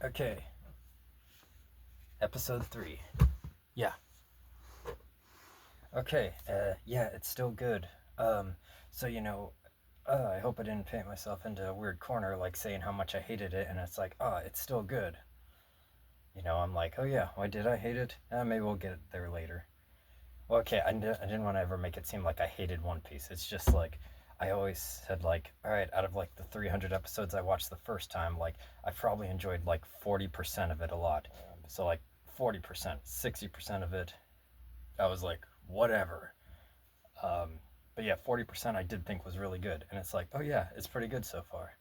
Okay, episode 3. Yeah. Okay, yeah, it's still good. Um, so, I hope I didn't paint myself into a weird corner, like saying how much I hated it, and it's like, it's still good. I'm like, oh yeah, why did I hate it? Maybe we'll get there later. Well, okay, I didn't want to ever make it seem like I hated One Piece. It's just like, I always said, like, alright, out of like the 300 episodes I watched the first time, like, I probably enjoyed like 40% of it a lot. So, like, 40%, 60% of it I was like, whatever. Um, but yeah, 40% I did think was really good. And it's like, oh yeah, it's pretty good so far.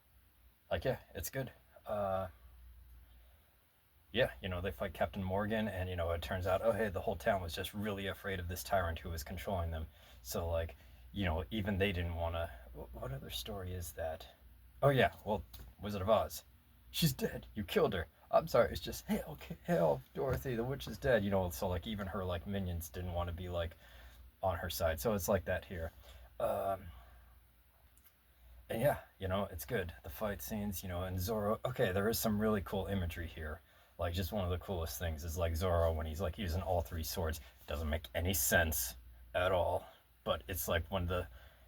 Like, yeah, it's good. Uh, yeah, they fight Captain Morgan, and, it turns out, oh hey, the whole town was just really afraid of this tyrant who was controlling them. So, like, even they didn't want to. What other story is that? Oh yeah, well, Wizard of Oz. She's dead. You killed her. I'm sorry. It's just hail, hail, Dorothy. The witch is dead. So like even her like minions didn't want to be like on her side. So it's like that here. Um, and yeah, it's good. The fight scenes, and Zoro. Okay, there is some really cool imagery here. Like just one of the coolest things is like Zoro when he's like using all three swords. It doesn't make any sense at all. But it's like when the,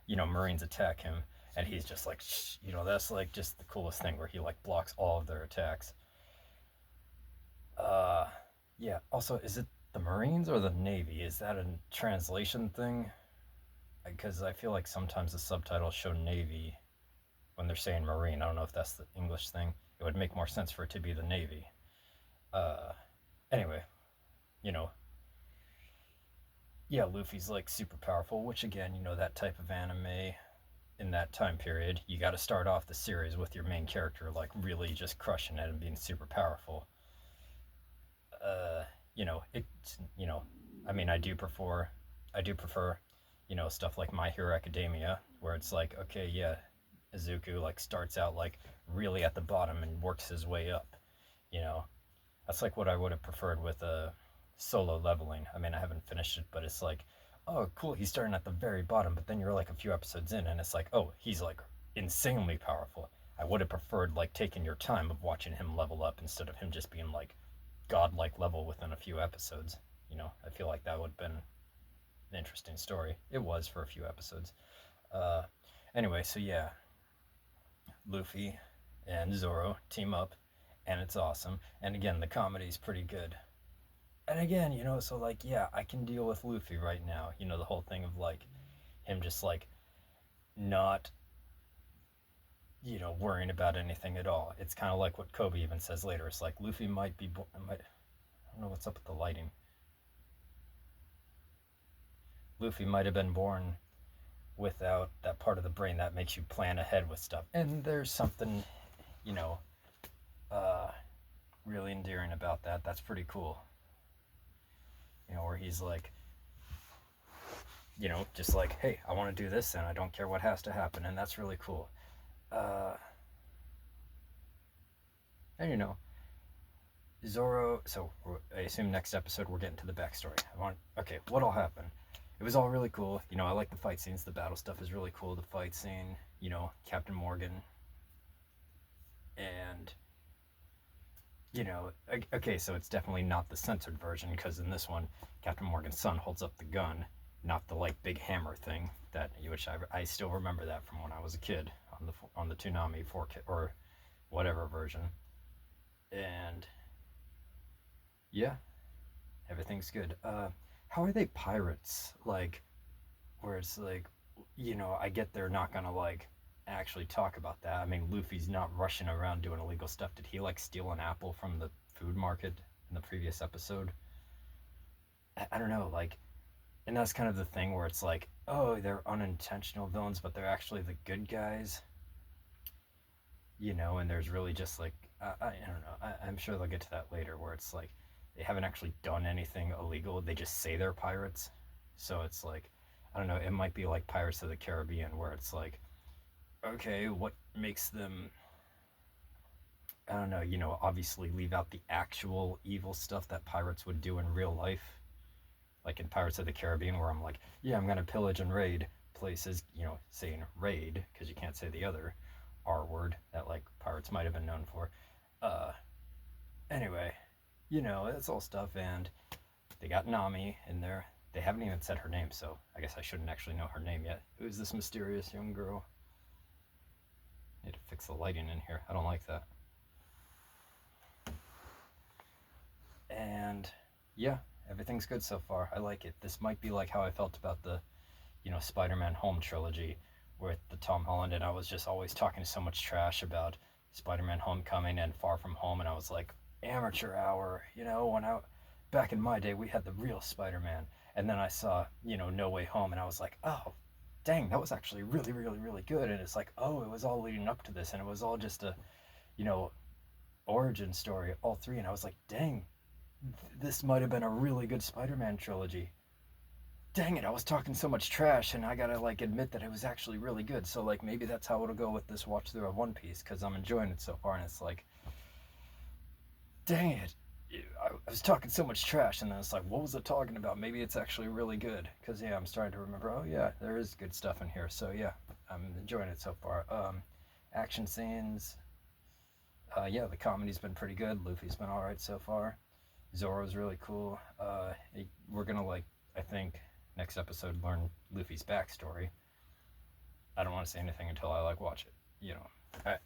Marines attack him, and he's just like, shh, that's like just the coolest thing where he like blocks all of their attacks. Uh, yeah. Also, is it the Marines or the Navy? Is that a translation thing? Because I feel like sometimes the subtitles show Navy when they're saying Marine. I don't know if that's the English thing. It would make more sense for it to be the Navy. Uh, anyway, you know, yeah, Luffy's like super powerful, which again, that type of anime in that time period, you got to start off the series with your main character like really just crushing it and being super powerful. Uh, it's I mean, I do prefer, stuff like My Hero Academia, where it's like, okay, yeah, Izuku like starts out like really at the bottom and works his way up. You know, that's like what I would have preferred with a Solo Leveling. I mean, I haven't finished it, but it's like, oh, cool, he's starting at the very bottom, but then you're like a few episodes in, and it's like, oh, he's like insanely powerful. I would have preferred like taking your time of watching him level up instead of him just being like godlike level within a few episodes. I feel like that would have been an interesting story. It was for a few episodes. Uh, anyway, so yeah, Luffy and Zoro team up, and it's awesome. And again, the comedy's pretty good. And again, so like, yeah, I can deal with Luffy right now. The whole thing of like him just like not, worrying about anything at all. It's kind of like what Kobe even says later. It's like Luffy might be, I don't know what's up with the lighting. Luffy might have been born without that part of the brain that makes you plan ahead with stuff. And there's something, you know, uh, really endearing about that. That's pretty cool. Where he's like, just like, hey, I want to do this and I don't care what has to happen. And that's really cool. Uh, and Zoro. So I assume next episode we're getting to the backstory. Okay, what'll happen? It was all really cool. I like the fight scenes. The battle stuff is really cool. The fight scene, Captain Morgan, and okay, so it's definitely not the censored version because in this one, Captain Morgan's son holds up the gun, not the like big hammer thing which I still remember that from when I was a kid on the Toonami 4K or whatever version, and yeah, everything's good. How are they pirates? Like, where it's like, I get they're not gonna like actually talk about that. I mean, Luffy's not rushing around doing illegal stuff. Did he like steal an apple from the food market in the previous episode? I don't know. Like, and that's kind of the thing where it's like, oh, they're unintentional villains, but they're actually the good guys. And there's really just like, I don't know. I'm sure they'll get to that later, where it's like they haven't actually done anything illegal. They just say they're pirates. So it's like, I don't know. It might be like Pirates of the Caribbean, where it's like, okay, what makes them, I don't know, obviously leave out the actual evil stuff that pirates would do in real life. Like in Pirates of the Caribbean, where I'm like, yeah, I'm going to pillage and raid places, saying raid, because you can't say the other R word that like pirates might have been known for. Uh, Anyway, it's all stuff, and they got Nami in there. They haven't even said her name, so I guess I shouldn't actually know her name yet. Who's this mysterious young girl? Need to fix the lighting in here. I don't like that. And yeah, everything's good so far. I like it. This might be like how I felt about the, Spider-Man Home trilogy with the Tom Holland, and I was just always talking so much trash about Spider-Man Homecoming and Far From Home, and I was like, amateur hour, when I back in my day we had the real Spider-Man, and then I saw, No Way Home, and I was like, oh, dang, that was actually really, really, really good, and it's like, oh, it was all leading up to this, and it was all just a, you know, origin story, all three, and I was like, dang, this might have been a really good Spider-Man trilogy. Dang it, I was talking so much trash, and I gotta like admit that it was actually really good. So like maybe that's how it'll go with this watch through of One Piece because I'm enjoying it so far, and it's like, dang it, I was talking so much trash, and then it's like, what was I talking about? Maybe it's actually really good because yeah, I'm starting to remember. Oh yeah, there is good stuff in here. So yeah, I'm enjoying it so far. Action scenes, yeah, the comedy's been pretty good. Luffy's been all right so far. Zoro's really cool. We're gonna like, I think next episode learn Luffy's backstory. I don't want to say anything until I like watch it. You know. All right.